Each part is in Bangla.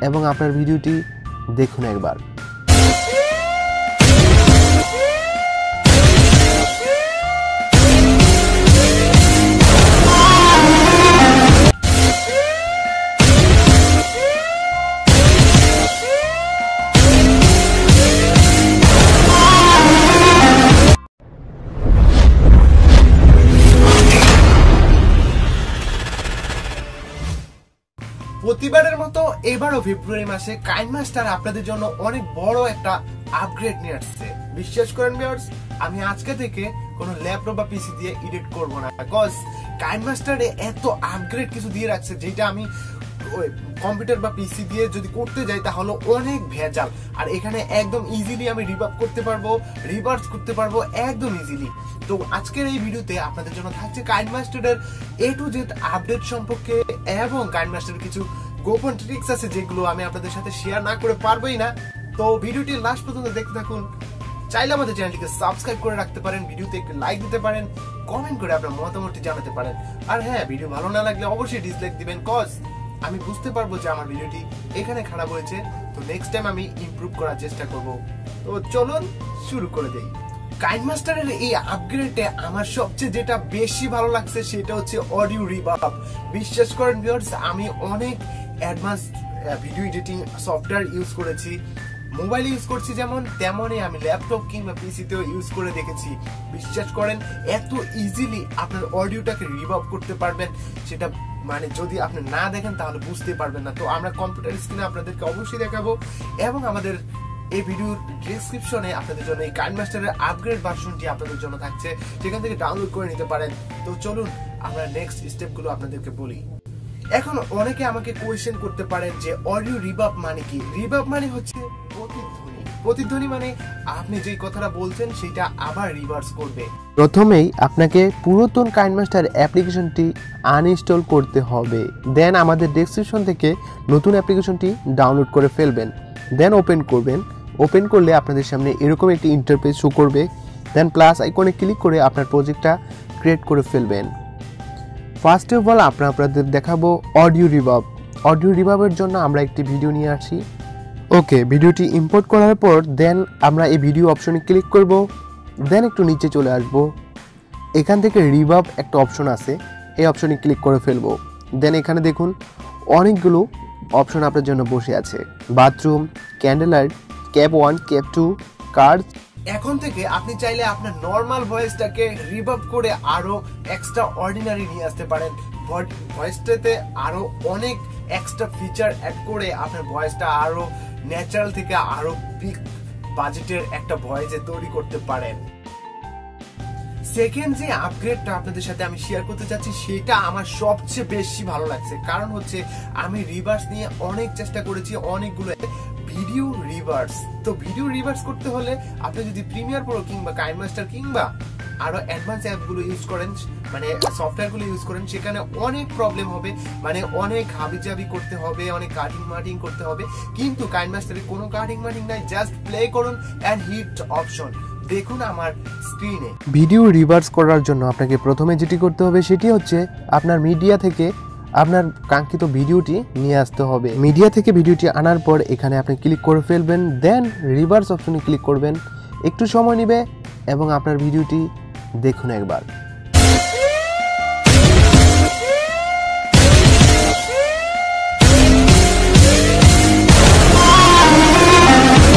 এবং আপনার ভিডিওটি দেখুন একবার। প্রতিবারের মতো এবারও ফেব্রুয়ারি মাসে কাইনমাস্টার আপনাদের জন্য অনেক বড় একটা আপগ্রেড নিয়ে আসছে। বিশ্বাস করেন ভিউয়ার্স, আমি আজকে থেকে কোনো ল্যাপটপ বা পিসি দিয়ে এডিট করব না, বিকজ কাইনমাস্টারে এত আপগ্রেড কিছু দিয়ে রাখছে যেটা আমি কম্পিউটার বা পিসি দিয়ে যদি করতে যাই তাহলে অনেক ভেজাল। আর এখানে একদম ইজিলি আমি রিভাব করতে পারবো, রিভার্স করতে পারবো একদম ইজিলি। তো আজকের এই ভিডিওতে আপনাদের জন্য থাকছে কাইনমাস্টারের A to Z আপডেট সম্পর্কে এবং কাইনমাস্টারের কিছু গোপন ট্রিক্স আছে যেগুলো আমি আপনাদের সাথে শেয়ার না করে পারবোই না। তো ভিডিওটি লাস্ট পর্যন্ত দেখতে থাকুন। চাইলে আমাদের চ্যানেলটিকে সাবস্ক্রাইব করে রাখতে পারেন, ভিডিওতে একটু লাইক দিতে পারেন, কমেন্ট করে আপনার মতামতটি জানাতে পারেন। আর হ্যাঁ, ভিডিও ভালো না লাগলে অবশ্যই ডিসলাইক দিবেন, কজ আমি বুঝতে পারবো যে আমার ভিডিওটি এখানে খারাপ হয়েছে। তো নেক্সট টাইম আমি ইমপ্রুভ করার চেষ্টা করব। তো চলুন শুরু করে দেই। কাইনমাস্টারের এই আপগ্রেডে আমার সবচেয়ে যেটা বেশি ভালো লাগছে সেটা হচ্ছে অডিও রিভাব। বিশ্বাস করেন ভিউয়ার্স, আমি অনেক advance video editing software use করেছি, মোবাইল ইউজ করছি যেমন, তেমনই আমি ল্যাপটপ কিংবা পিসিতেও ইউজ করে দেখেছি। বিশ্বাস করেন এত ইজিলি আপনার অডিওটাকে রিভাব করতে পারবেন, সেটা মানে যদি আপনি না দেখেন তাহলে বুঝতে পারবেন না। তো আমরা কম্পিউটার স্ক্রিনে আপনাদেরকে অবশ্যই দেখাবো এবং আমাদের এই ভিডিওর ডেসক্রিপশনে আপনাদের জন্য এই কাইনমাস্টারের আপগ্রেড ভার্সনটি আপনাদের জন্য থাকছে, সেখান থেকে ডাউনলোড করে নিতে পারেন। তো চলুন আমরা নেক্সট স্টেপগুলো আপনাদেরকে বলি। এখন অনেকে আমাকে কোয়েশ্চেন করতে পারেন যে অডিও রিভাব মানে কি? রিভাব মানে হচ্ছে প্রতিধ্বনি। প্রতিধ্বনি মানে আপনি যেই কথাটা বলছেন সেটা আবার রিভার্স করবে। প্রথমেই আপনাকে পুরাতন কাইনমাস্টার অ্যাপ্লিকেশনটি আনইনস্টল করতে হবে, দেন আমাদের ডেসক্রিপশন থেকে নতুন অ্যাপ্লিকেশনটি ডাউনলোড করে ফেলবেন, দেন ওপেন করবেন। ওপেন করলে আপনাদের সামনে এরকম একটি ইন্টারফেস শো করবে, দেন প্লাস আইকনে ক্লিক করে আপনার প্রজেক্টটা ক্রিয়েট করে ফেলবেন। ফার্স্ট অফ অল আপনাদের দেখাবো অডিও রিভাব। অডিও রিভাবের জন্য আমরা একটি ভিডিও নিয়ে আসি। ওকে, ভিডিওটি ইম্পোর্ট করার পর দেন আমরা এই ভিডিও অপশনে ক্লিক করব, দেন একটু নিচে চলে আসব। এখান থেকে রিভাব একটা অপশন আছে, এই অপশনে ক্লিক করে ফেলবো। দেন এখানে দেখুন অনেকগুলো অপশন আপনার জন্য বসে আছে, bathroom, candle light, cap 1, cap 2, card. এখন থেকে আপনি চাইলে আপনার নরমাল ভয়েসটাকে রিভাব করে আরো এক্সট্রা অর্ডিনারি নিয়ে আসতে পারেন। ভয়েসটাতে আরো অনেক এক্সট্রা ফিচার অ্যাড করে আপনার ভয়েসটা আরো ন্যাচারাল থেকে আরো বিগ বাজেটের একটা ভয়েসে তৈরি করতে পারেন। সেকেন্ড যে আপগ্রেডটা আপনাদের সাথে আমি শেয়ার করতে চাচ্ছি সেটা আমার সবচেয়ে বেশি ভালো লাগছে, কারণ হচ্ছে আমি রিভার্স নিয়ে অনেক চেষ্টা করেছি, অনেকগুলো ভিডিও রিভার্স। তো ভিডিও রিভার্স করতে হলে আপনি যদি প্রিমিয়ার প্রো কিংবা কাইনমাস্টার কিংবা আরো অ্যাডভান্স অ্যাপগুলো ইউজ করেন, মানে সফটওয়্যারগুলো ইউজ করেন, সেখানে অনেক প্রবলেম হবে, মানে অনেক হাবিজাবি করতে হবে, অনেক কাটিং মাটিং করতে হবে। কিন্তু কাইনমাস্টারে কোনো কাটিং মাটিং নাই, জাস্ট প্লে করুন এন্ড হিট অপশন দেখুন আমার স্ক্রিনে। ভিডিও রিভার্স করার জন্য আপনাকে প্রথমে যেটি করতে হবে সেটি হচ্ছে আপনার মিডিয়া থেকে আপনার কাঙ্ক্ষিত ভিডিওটি নিয়ে আসতে হবে। মিডিয়া থেকে ভিডিওটি আনার পর এখানে আপনি ক্লিক করে ফেলবেন, দেন রিভার্স অপশনে ক্লিক করবেন। একটু সময় নেবে এবং আপনার ভিডিওটি দেখুন একবার।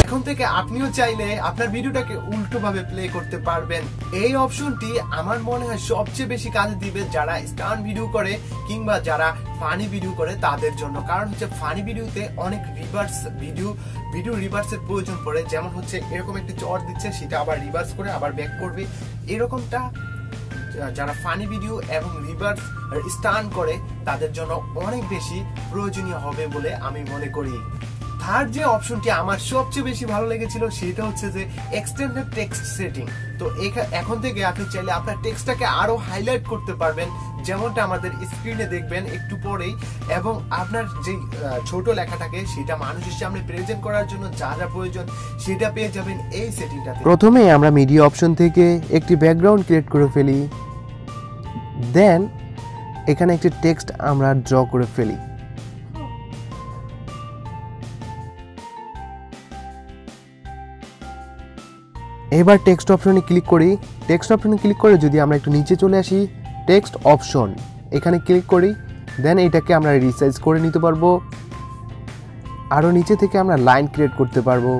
এখন থেকে আপনিও চাইলে আপনার ভিডিওটাকে উল্টো ভাবে প্লে করতে পারবেন। এই অপশনটি আমার মনে হয় সবচেয়ে বেশি কাজে দিবে যারা স্টান্ট ভিডিও করে কিংবা যারা ফানি ভিডিও করে তাদের জন্য, কারণ হচ্ছে ফানি ভিডিওতে অনেক ভিডিও রিভার্সের প্রয়োজন পড়ে। যেমন হচ্ছে এরকম একটি চট দিচ্ছে, সেটা আবার রিভার্স করে আবার ব্যাক করবে, এরকমটা যারা ফানি ভিডিও এবং রিভার্স স্টান্ট করে তাদের জন্য অনেক বেশি প্রয়োজনীয় হবে বলে আমি মনে করি। থার্ড যে অপশনটি আমার সবচেয়ে বেশি ভালো লেগেছিল সেটা হচ্ছে যে এক্সটেন্ডেড টেক্সট সেটিং। তো এখন থেকে আপনি চাইলে আপনার টেক্সটটাকে আরো হাইলাইট করতে পারবেন, যেমনটা আমাদের স্ক্রিনে দেখবেন একটু পরেই, এবং আপনার যে ছোট লেখাটাকে সেটা মানুষের সামনে প্রেজেন্ট করার জন্য যা যা প্রয়োজন সেটা পেয়ে যাবেন এই সেটিংটাতে। প্রথমে আমরা মিডিয়া অপশন থেকে একটি ব্যাকগ্রাউন্ড ক্রিয়েট করে ফেলি, দেন এখানে একটি টেক্সট আমরা ড্র করে ফেলি। এবার টেক্সট অপশনে ক্লিক করি। টেক্সট অপশনে ক্লিক করে যদি আমরা একটু নিচে চলে আসি, টেক্সট অপশন এখানে ক্লিক করি, দেন এটাকে আমরা রিসাইজ করে নিতে পারবো। আরও নিচে থেকে আমরা লাইন ক্রিয়েট করতে পারবো।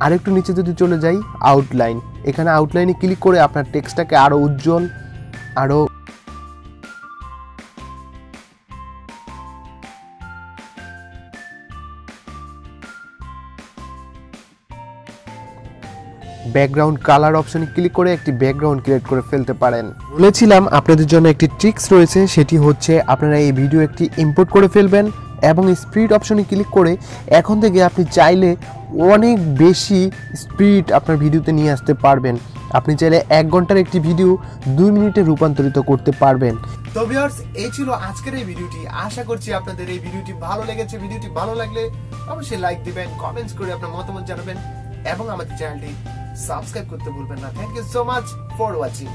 আরেকটু নিচে যদি চলে যাই, আউটলাইন, এখানে আউটলাইনে ক্লিক করে আপনার টেক্সটটাকে আরও উজ্জ্বল, আরও ব্যাকগ্রাউন্ড কালার অপশনে ক্লিক করে একটি ব্যাকগ্রাউন্ড ক্রিয়েট করে ফেলতে পারেন। বলেছিলাম আপনাদের জন্য একটি ট্রিক্স রয়েছে, সেটি হচ্ছে আপনারা এই ভিডিও একটি ইম্পোর্ট করে ফেলবেন এবং স্পিড অপশনে ক্লিক করে এখন থেকে আপনি চাইলে অনেক বেশি স্পিড আপনার ভিডিওতে নিয়ে আসতে পারবেন। আপনি চাইলে 1 ঘন্টার একটি ভিডিও 2 মিনিটে রূপান্তরিত করতে পারবেন। তো ভিউয়ার্স, এই ছিল আজকের এই ভিডিওটি। আশা করছি আপনাদের এই ভিডিওটি ভালো লেগেছে। ভিডিওটি ভালো লাগলে অবশ্যই লাইক দিবেন, কমেন্টস করে আপনার মতামত জানাবেন এবং আমাদের চ্যানেলটি সাবস্ক্রাইব করতে ভুলবেন না। Thank you so much for watching.